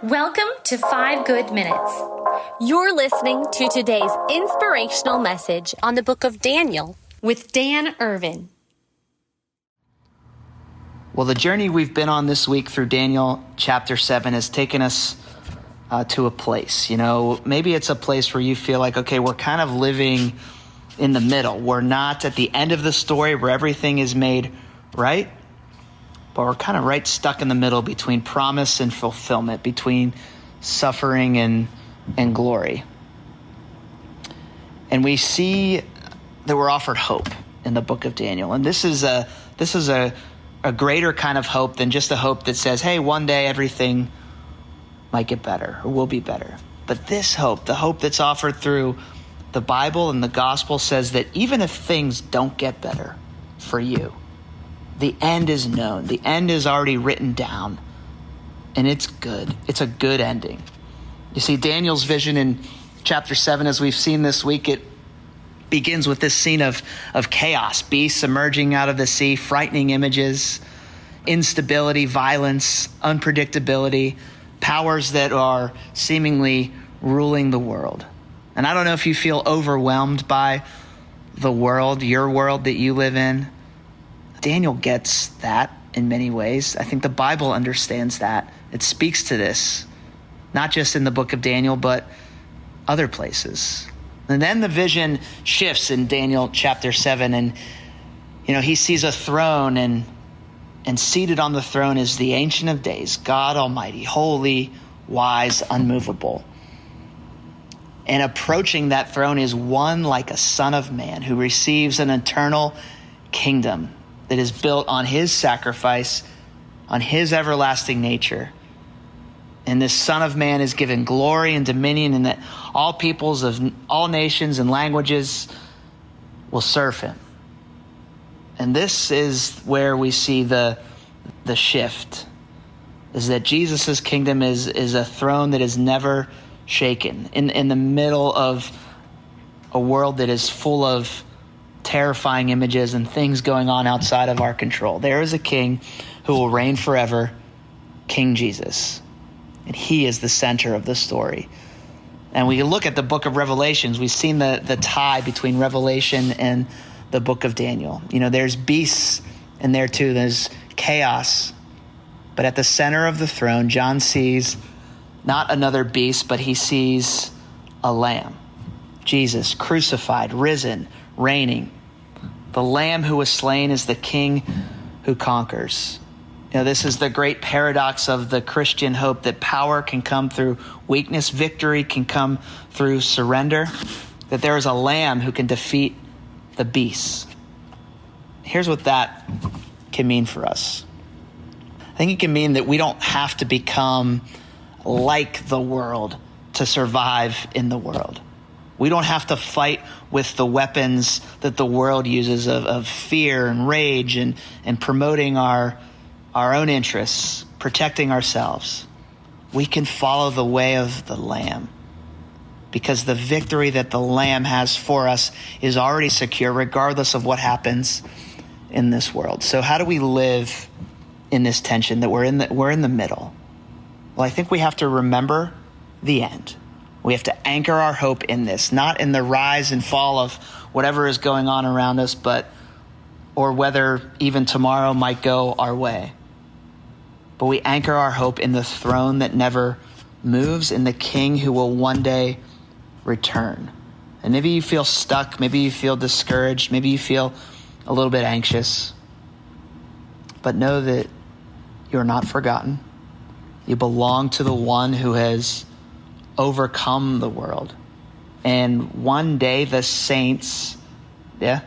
Welcome to 5 Good Minutes. You're listening to today's inspirational message on the book of Daniel With Dan Irvin. Well, the journey we've been on this week through Daniel chapter 7 has taken us to a place. Maybe it's a place where you feel like, okay, we're kind of living in the middle. We're not at the end of the story where everything is made right, but we're kind of right stuck in the middle between promise and fulfillment, between suffering and glory. And we see that we're offered hope in the book of Daniel. And this is a greater kind of hope than just a hope that says, hey, one day everything might get better or will be better. But this hope, the hope that's offered through the Bible and the gospel, says that even if things don't get better for you, the end is known. The end is already written down, and it's good. It's a good ending. You see, Daniel's vision in chapter 7, as we've seen this week, it begins with this scene of chaos, beasts emerging out of the sea, frightening images, instability, violence, unpredictability, powers that are seemingly ruling the world. And I don't know if you feel overwhelmed by the world, your world that you live in. Daniel gets that in many ways. I think the Bible understands that. It speaks to this, not just in the book of Daniel, but other places. And then the vision shifts in Daniel chapter 7, and he sees a throne, and seated on the throne is the Ancient of Days, God Almighty, holy, wise, unmovable. And approaching that throne is one like a son of man who receives an eternal kingdom that is built on his sacrifice, on his everlasting nature. And this Son of Man is given glory and dominion, and that all peoples of all nations and languages will serve him. And this is where we see the shift, is that Jesus' kingdom is a throne that is never shaken. In the middle of a world that is full of terrifying images and things going on outside of our control, there is a king who will reign forever, King Jesus. And he is the center of the story. And we look at the book of Revelations, we've seen the tie between Revelation and the book of Daniel. There's beasts in there too, there's chaos. But at the center of the throne, John sees not another beast, but he sees a lamb. Jesus, crucified, risen, reigning. The Lamb who was slain is the King who conquers. This is the great paradox of the Christian hope, that power can come through weakness, victory can come through surrender, that there is a Lamb who can defeat the beasts. Here's what that can mean for us. I think it can mean that we don't have to become like the world to survive in the world. We don't have to fight with the weapons that the world uses of fear and rage and promoting our own interests, protecting ourselves. We can follow the way of the Lamb, because the victory that the Lamb has for us is already secure, regardless of what happens in this world. So how do we live in this tension that we're in the middle? Well, I think we have to remember the end. We have to anchor our hope in this, not in the rise and fall of whatever is going on around us, or whether even tomorrow might go our way. But we anchor our hope in the throne that never moves, in the King who will one day return. And maybe you feel stuck, maybe you feel discouraged, maybe you feel a little bit anxious. But know that you're not forgotten. You belong to the one who has overcome the world. And one day the saints,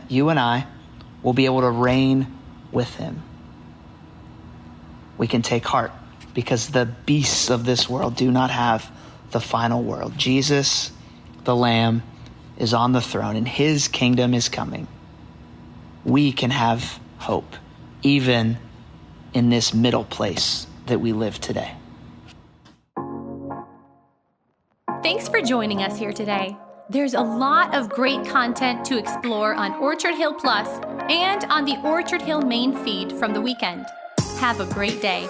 you and I, will be able to reign with him. We can take heart, because the beasts of this world do not have the final word. Jesus, the Lamb, is on the throne, and his kingdom is coming. We can have hope, even in this middle place that we live today. Thanks for joining us here today. There's a lot of great content to explore on Orchard Hill Plus and on the Orchard Hill main feed from the weekend. Have a great day.